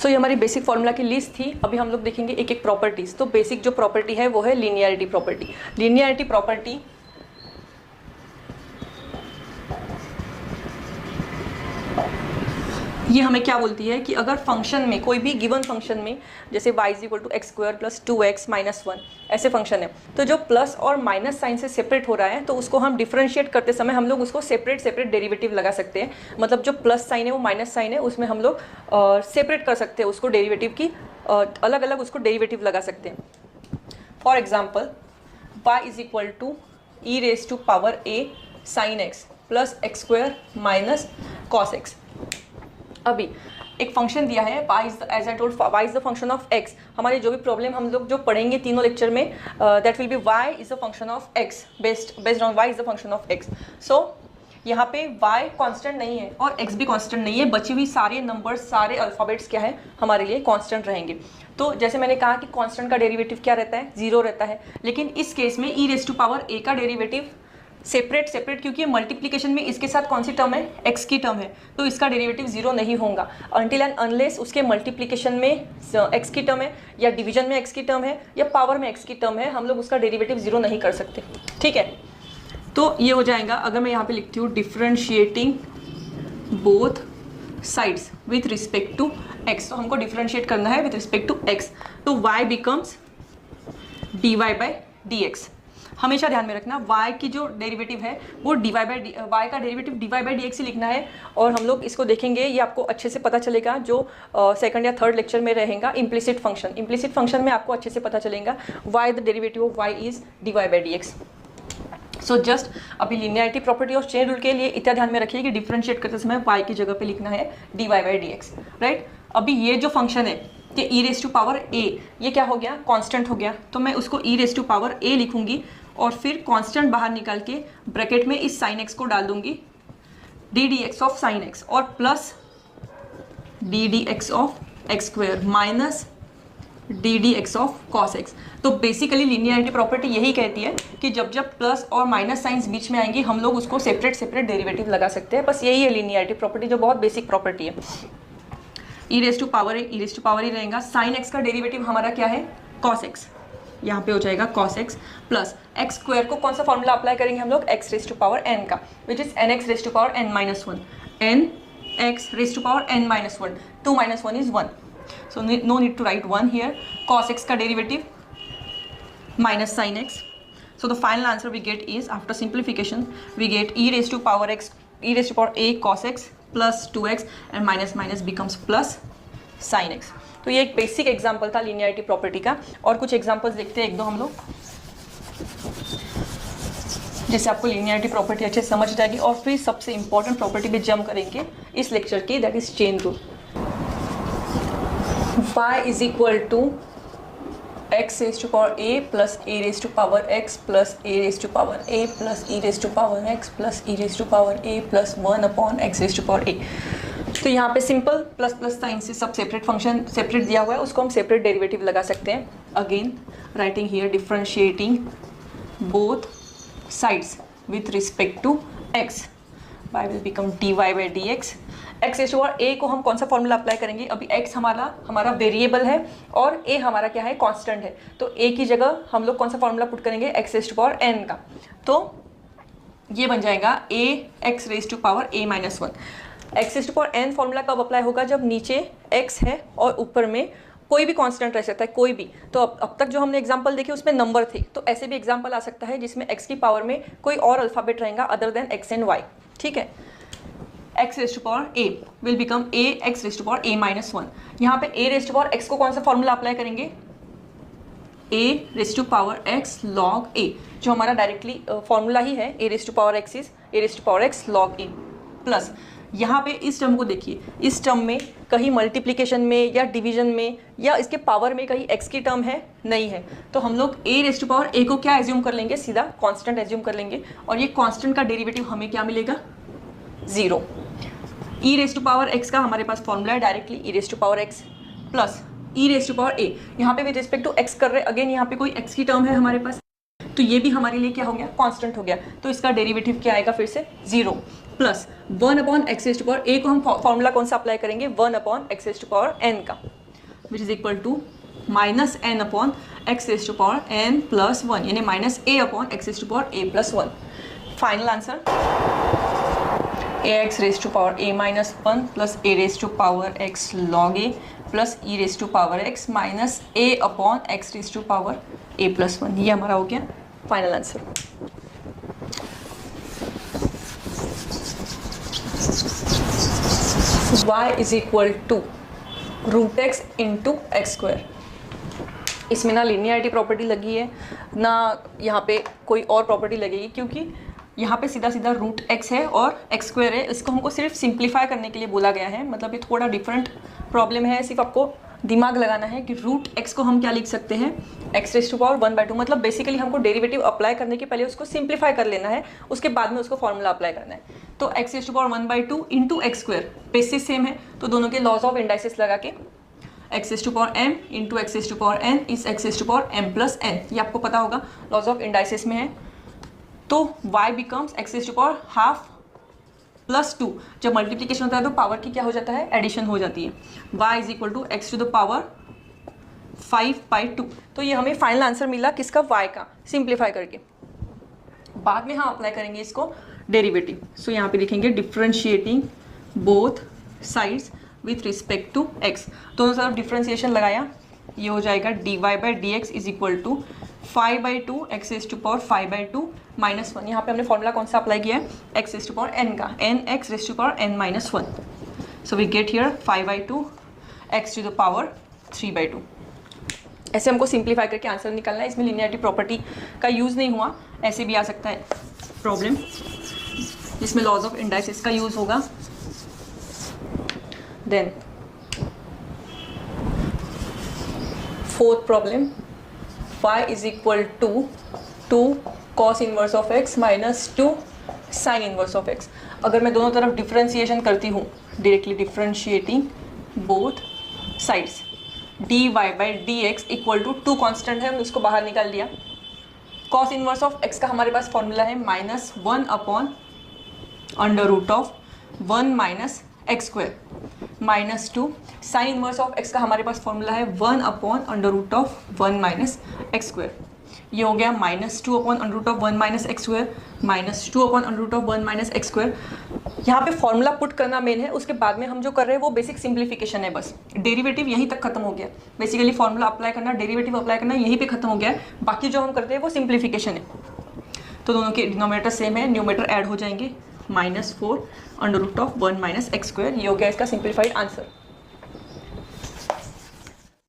सो ये हमारी basic formula की लिस्ट थी। अभी हम लोग देखेंगे एक एक प्रॉपर्टीज। तो बेसिक जो प्रॉपर्टी है वो है लीनियरिटी प्रॉपर्टी। लीनियरिटी प्रॉपर्टी ये हमें क्या बोलती है कि अगर फंक्शन में, कोई भी गिवन फंक्शन में, जैसे y = x² + 2x - 1 ऐसे फंक्शन है, तो जो प्लस और माइनस साइन से सेपरेट हो रहा है तो उसको हम डिफरेंशिएट करते समय हम लोग उसको सेपरेट डेरिवेटिव लगा सकते हैं। मतलब जो प्लस साइन है वो माइनस साइन है, उसमें हम लोग सेपरेट कर सकते हैं उसको, डेरिवेटिव की अलग अलग उसको डेरिवेटिव लगा सकते हैं। For example y = e⁴a sin x + x² - cos x। अभी एक फंक्शन दिया है y is the function of x। हमारी जो भी प्रॉब्लम हम लोग जो पढ़ेंगे तीनों लेक्चर में, that will be y is the function of x, based on y is the function of x। सो यहाँ पे y कांस्टेंट नहीं है और x भी कांस्टेंट नहीं है, बची हुई सारे नंबर्स, सारे अल्फ़ाबेट्स क्या है हमारे लिए कांस्टेंट रहेंगे। तो जैसे मैंने कहा कि कांस्टेंट का डेरिवेटिव क्या रहता है, 0 रहता है। लेकिन इस केस में e⁴a का डेरिवेटिव सेपरेट क्योंकि मल्टीप्लिकेशन में इसके साथ कौन सी टर्म है, x की टर्म है, तो इसका डेरिवेटिव 0 नहीं होगा अनटिल एंड अनलेस उसके मल्टीप्लिकेशन में x की टर्म है, या डिवीजन में x की टर्म है, या पावर में x की टर्म है, हम लोग उसका डेरिवेटिव 0 नहीं कर सकते। ठीक है, तो ये हो जाएगा। अगर मैं यहाँ पे लिखती हूँ differentiating both sides with respect to x, तो हमको डिफरेंशिएट करना है विथ रिस्पेक्ट टू x, तो y बिकम्स dy/dx। हमेशा ध्यान में रखना y की जो डेरिवेटिव है वो y का डेरिवेटिव dy/dx ही लिखना है। और हम लोग इसको देखेंगे, ये आपको अच्छे से पता चलेगा जो सेकंड या थर्ड लेक्चर में रहेगा इम्प्लिसिट फंक्शन में आपको अच्छे से पता चलेगा y the derivative of y is dy/dx। So just अभी लीनियरिटी प्रॉपर्टी और चेन रूल के लिए इतना ध्यान में रखिए कि डिफरेंशिएट करते समय y की जगह पे लिखना है dy/dx, राइट। अभी ये जो फंक्शन है कि e⁴a, ये क्या हो गया, कांस्टेंट हो गया, तो मैं उसको e⁴a लिखूंगी और फिर कांस्टेंट बाहर निकाल के ब्रैकेट में इस sin x को डाल दूंगी, ddx ऑफ sin x और plus ddx of x² minus ddx of cos x। तो बेसिकली लीनियरिटी प्रॉपर्टी यही कहती है कि जब जब प्लस और माइनस साइंस बीच में आएंगी हम लोग उसको सेपरेट डेरिवेटिव लगा सकते हैं। बस यही है लीनियरिटी प्रॉपर्टी, जो बहुत बेसिक प्रॉपर्टी है। e⁴a रहेगा। sin x का डेरिवेटिव हमारा क्या है, cos x, यहाँ पे हो जाएगा cos x प्लस x² को कौन सा फॉर्मूला अप्लाई करेंगे हम लोग, x⁴n का, which is nx⁴n - 1, nx⁴n - 1, 2 - 1 is 1, so no need to write 1 here। cos x का derivative minus sin x, so the final answer we get is, after simplification we get e⁴a cos x plus 2x and minus becomes plus sin x। तो ये एक basic example था linearity property का। और कुछ examples देखते हैं एक दो हम लोग, जिससे आपको लीनियरिटी प्रॉपर्टी अच्छे से समझ जाएगी। और फिर सबसे इंपॉर्टेंट प्रॉपर्टी पे जंप करेंगे इस लेक्चर की, that is chain rule. y is equal to x⁴a plus a⁴x plus a⁴a plus e⁴x plus e⁴a plus 1/x⁴a। तो यहाँ पे सिंपल प्लस साइन से सब सेपरेट दिया हुआ है, उसको हम सेपरेट डेरिवेटिव लगा सकते हैं। Again writing here differentiating both sides with respect to x, y will become dy/dx। x⁴a को हम कौन सा फॉर्मूला अप्लाई करेंगे, अभी x हमारा वेरिएबल है और a हमारा क्या है, कांस्टेंट है, तो a की जगह हम लोग कौन सा फॉर्मूला पुट करेंगे, x⁴n का। तो ये बन जाएगा ax⁴a - 1। x⁴n फॉर्मूला कब अप्लाई होगा, जब नीचे x है और ऊपर में कोई भी कांस्टेंट रह सकता है, कोई भी। तो अब तक जो हमने एग्जांपल देखे उसमें नंबर थे, तो ऐसे भी एग्जांपल आ सकता है जिसमें x की पावर में कोई और अल्फाबेट रहेगा other than x and y। ठीक है, x⁴a विल बिकम ax⁴a - 1। यहाँ पे a⁴x को कौन सा फॉर्मूला अप्लाई करेंगे, a⁴x log a, जो हमारा डायरेक्टली फॉर्मूला ही है, a⁴x is a⁴x log a plus यहाँ पे इस टर्म को देखिए, इस टर्म में कहीं मल्टीप्लिकेशन में या डिवीजन में या इसके पावर में कहीं x की टर्म है, नहीं है, तो हम लोग a⁴a को क्या एज्यूम कर लेंगे, सीधा कांस्टेंट एज्यूम कर लेंगे। और ये कांस्टेंट का डेरिवेटिव हमें क्या मिलेगा, 0। e⁴x का हमारे पास फॉर्मूला है डायरेक्टली e⁴x प्लस e⁴a, यहाँ पे विद रिस्पेक्ट टू x कर रहे, अगेन यहाँ पे कोई x की टर्म है हमारे पास, तो ये भी हमारे लिए क्या हो गया, कांस्टेंट हो गया, तो इसका डेरिवेटिव क्या आएगा फिर से 0। Plus 1 upon x raise to power a को हम फॉर्मूला कौन सा अप्लाई करेंगे, 1 upon x raise to power n का, which is equal to minus n upon x raise to power n plus 1, यानी minus a upon x raise to power a plus 1. Final answer a x raise to power a minus 1 plus a raise to power x log A plus e raise to power x minus a upon x raise to power a plus 1. ये हमारा हो गया final answer. y is equal to root x into x square. इसमें ना linearity property लगी है ना यहाँ पे कोई और प्रॉपर्टी लगेगी, क्योंकि यहाँ पे सीधा सीधा रूट एक्स है और एक्स स्क्वायर है. इसको हमको सिर्फ सिंप्लीफाई करने के लिए बोला गया है, मतलब ये थोड़ा डिफरेंट प्रॉब्लम है. सिर्फ आपको दिमाग लगाना है कि रूट एक्स को हम क्या लिख सकते हैं, एक्स रेज टू पावर 1/2. मतलब बेसिकली हमको डेरिवेटिव अप्लाई करने के पहले उसको सिंप्लीफाई कर लेना है, उसके बाद में उसको फॉर्मूला अप्लाई करना है. तो x raise to power 1/2 into x square, basis same है तो दोनों के लॉज ऑफ इंडाइसिस लगा के x raise to power m into x raise to power n is x raise to power m plus n. ये आपको पता होगा लॉज ऑफ इंडाइसिस में है. तो y becomes x raise to power half plus 2. जब मल्टीप्लीकेशन होता है तो पावर की क्या हो जाता है, एडिशन हो जाती है. y is equal to x to the power 5/2. तो ये हमें फाइनल आंसर मिला किसका, y का, सिंप्लीफाई करके. बाद में हम अप्लाई करेंगे इसको डेरिवेटिव. सो यहाँ पे लिखेंगे differentiating both sides with respect to x. दोनों तरफ डिफ्रेंशिएशन लगाया, ये हो जाएगा dy/dx is equal to 5/2 x raise to power 5/2 minus 1. यहाँ पे हमने फॉर्मूला कौन सा अप्लाई किया है, x raise to power n का, n x raise to power n minus 1. So we get here 5/2 x to the power 3/2. ऐसे हमको सिंप्लीफाई करके आंसर निकालना है. इसमें लीनियरिटी प्रॉपर्टी का यूज़ नहीं हुआ, ऐसे भी आ सकता है प्रॉब्लम जिसमें लॉज ऑफ इंडाइसिस का यूज़ होगा. Then fourth problem, y is equal to 2 cos inverse of x minus 2 sin inverse of x. अगर मैं दोनों तरफ डिफ्रेंशिएशन करती हूँ, directly differentiating both sides, dy/dx equal to 2 constant है, हमने उसको बाहर निकाल लिया. cos इनवर्स ऑफ x का हमारे पास फॉर्मूला है minus 1 upon under root of 1 minus x square minus 2. Sine inverse of x का हमारे पास फॉर्मूला है 1 upon under root of 1 minus x square. ये हो गया minus 2 upon under root of 1 minus x square minus 2 upon under root of 1 minus x square. यहाँ पे formula put करना मेन है, उसके बाद में हम जो कर रहे हैं वो बेसिक सिंप्लीफिकेशन है. बस डेरिवेटिव यहीं तक खत्म हो गया. बेसिकली फॉर्मूला अप्लाई करना, डेरिवेटिव अप्लाई करना यहीं पे खत्म हो गया है. बाकी जो हम करते हैं वो सिंप्लीफिकेशन है. तो दोनों के डिनोमिनेटर सेम है, न्यूमरेटर ऐड हो जाएंगे, -4 under root of 1 minus x square. ये हो गया इसका सिंप्लीफाइड आंसर.